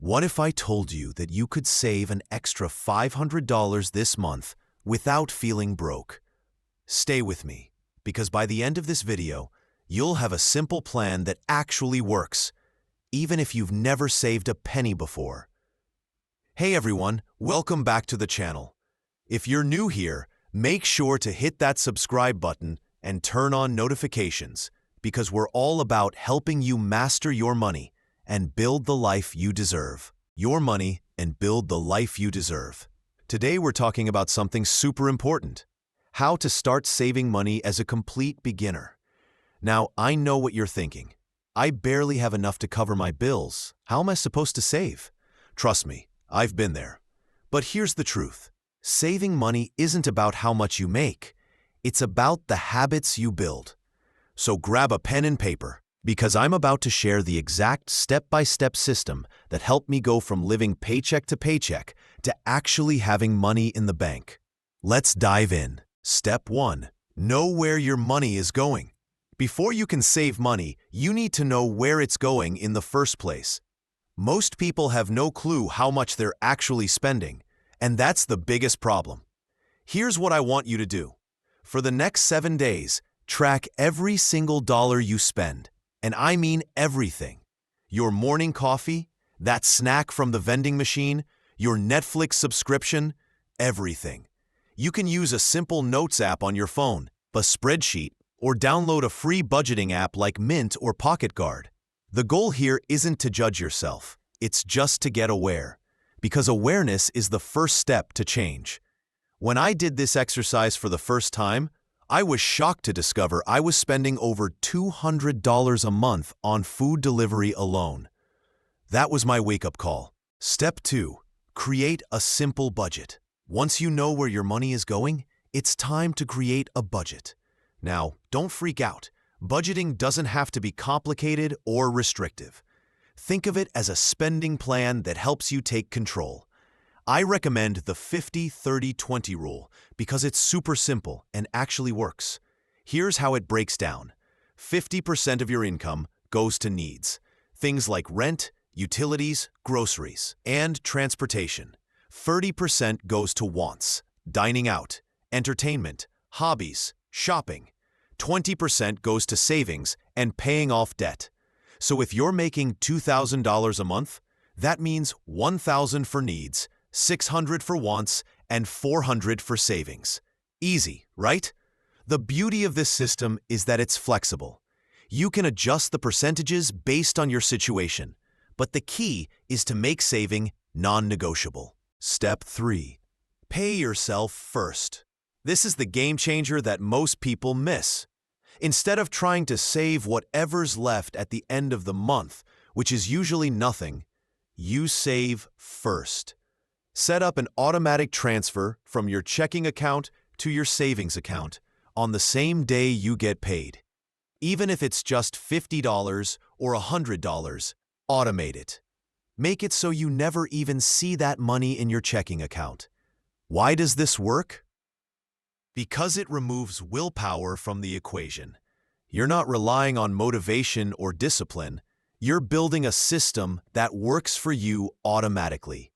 What if I told you that you could save an extra $500 this month without feeling broke? Stay with me, because by the end of this video, you'll have a simple plan that actually works, even if you've never saved a penny before. Hey everyone, welcome back to the channel. If you're new here, make sure to hit that subscribe button and turn on notifications, because we're all about helping you master your money and build the life you deserve. Your money and build the life you deserve. Today we're talking about something super important: how to start saving money as a complete beginner. Now, I know what you're thinking. I barely have enough to cover my bills. How am I supposed to save? Trust me, I've been there. But here's the truth. Saving money isn't about how much you make. It's about the habits you build. So grab a pen and paper, because I'm about to share the exact step-by-step system that helped me go from living paycheck to paycheck to actually having money in the bank. Let's dive in. Step 1. Know where your money is going. Before you can save money, you need to know where it's going in the first place. Most people have no clue how much they're actually spending, and that's the biggest problem. Here's what I want you to do. For the next 7 days, track every single dollar you spend. And I mean everything. Your morning coffee, that snack from the vending machine, your Netflix subscription, everything. You can use a simple notes app on your phone, a spreadsheet, or download a free budgeting app like Mint or Pocket Guard. The goal here isn't to judge yourself. It's just to get aware, because awareness is the first step to change. When I did this exercise for the first time, I was shocked to discover I was spending over $200 a month on food delivery alone. That was my wake-up call. Step 2. Create a simple budget. Once you know where your money is going, it's time to create a budget. Now, don't freak out. Budgeting doesn't have to be complicated or restrictive. Think of it as a spending plan that helps you take control. I recommend the 50-30-20 rule because it's super simple and actually works. Here's how it breaks down. 50% of your income goes to needs, things like rent, utilities, groceries, and transportation. 30% goes to wants, dining out, entertainment, hobbies, shopping. 20% goes to savings and paying off debt. So if you're making $2,000 a month, that means $1,000 for needs, $600 for wants, and $400 for savings. Easy, right? The beauty of this system is that it's flexible. You can adjust the percentages based on your situation, but the key is to make saving non-negotiable. Step 3. Pay yourself first. This is the game changer that most people miss. Instead of trying to save whatever's left at the end of the month, which is usually nothing, you save first. Set up an automatic transfer from your checking account to your savings account on the same day you get paid. Even if it's just $50 or $100, automate it. Make it so you never even see that money in your checking account. Why does this work? Because it removes willpower from the equation. You're not relying on motivation or discipline. You're building a system that works for you automatically.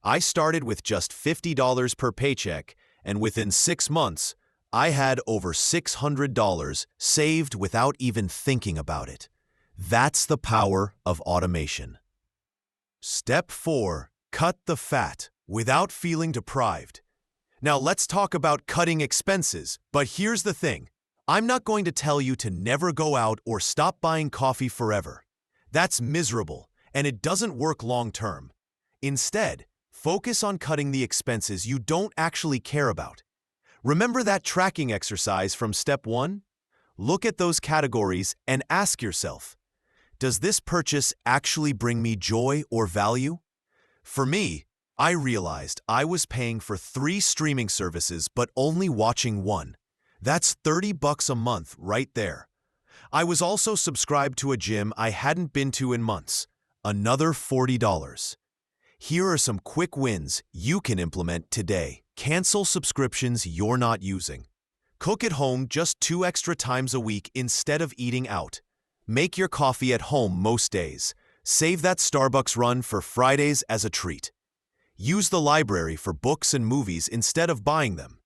I started with just $50 per paycheck, and within 6 months, I had over $600 saved without even thinking about it. That's the power of automation. Step 4. Cut the fat without feeling deprived. Now let's talk about cutting expenses, but here's the thing. I'm not going to tell you to never go out or stop buying coffee forever. That's miserable, and it doesn't work long term. Instead, focus on cutting the expenses you don't actually care about. Remember that tracking exercise from step 1? Look at those categories and ask yourself, does this purchase actually bring me joy or value? For me, I realized I was paying for 3 streaming services but only watching 1. That's $30 a month right there. I was also subscribed to a gym I hadn't been to in months. Another $40. Here are some quick wins you can implement today. Cancel subscriptions you're not using. Cook at home just 2 extra times a week instead of eating out. Make your coffee at home most days. Save that Starbucks run for Fridays as a treat. Use the library for books and movies instead of buying them.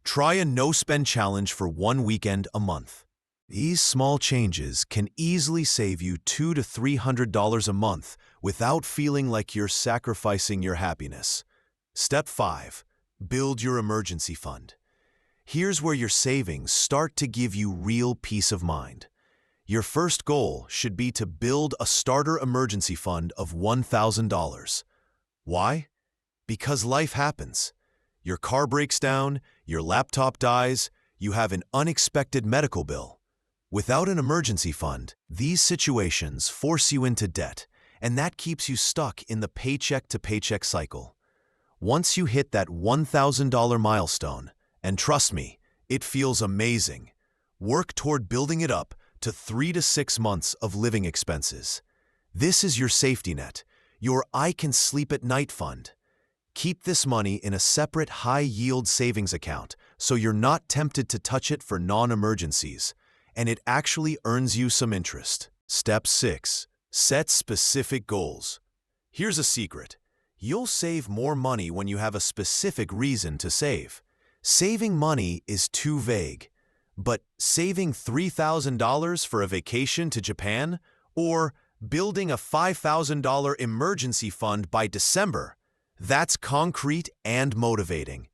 Try a no-spend challenge for one weekend a month. These small changes can easily save you $200 to $300 a month without feeling like you're sacrificing your happiness. Step 5. Build your emergency fund. Here's where your savings start to give you real peace of mind. Your first goal should be to build a starter emergency fund of $1,000. Why? Because life happens. Your car breaks down, your laptop dies, you have an unexpected medical bill. Without an emergency fund, these situations force you into debt, and that keeps you stuck in the paycheck-to-paycheck cycle. Once you hit that $1,000 milestone, and trust me, it feels amazing, work toward building it up to 3 to 6 months of living expenses. This is your safety net, your I can sleep at night fund. Keep this money in a separate high-yield savings account so you're not tempted to touch it for non-emergencies, and it actually earns you some interest. Step 6. Set specific goals. Here's a secret. You'll save more money when you have a specific reason to save. Saving money is too vague. But saving $3,000 for a vacation to Japan or building a $5,000 emergency fund by December, that's concrete and motivating.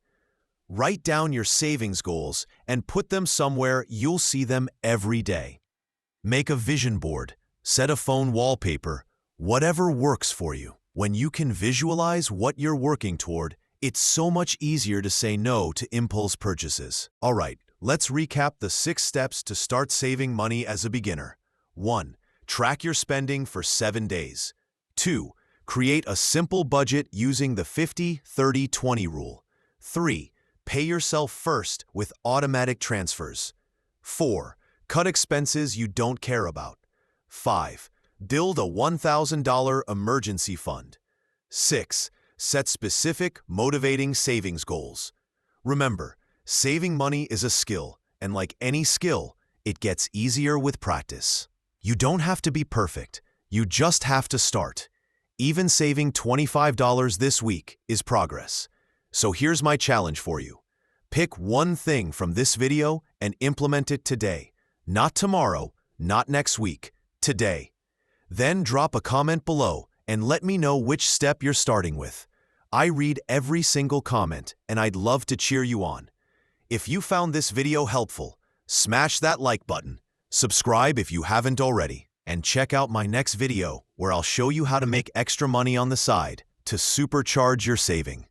Write down your savings goals and put them somewhere you'll see them every day. Make a vision board, set a phone wallpaper, whatever works for you. When you can visualize what you're working toward, it's so much easier to say no to impulse purchases. All right, let's recap the 6 steps to start saving money as a beginner. 1. Track your spending for 7 days. 2. Create a simple budget using the 50-30-20 rule. 3. Pay yourself first with automatic transfers. 4. Cut expenses you don't care about. 5. Build a $1,000 emergency fund. 6. Set specific, motivating savings goals. Remember, saving money is a skill, and like any skill, it gets easier with practice. You don't have to be perfect. You just have to start. Even saving $25 this week is progress. So here's my challenge for you. Pick one thing from this video and implement it today. Not tomorrow, not next week, today. Then drop a comment below and let me know which step you're starting with. I read every single comment and I'd love to cheer you on. If you found this video helpful, smash that like button, subscribe if you haven't already, and check out my next video where I'll show you how to make extra money on the side to supercharge your saving.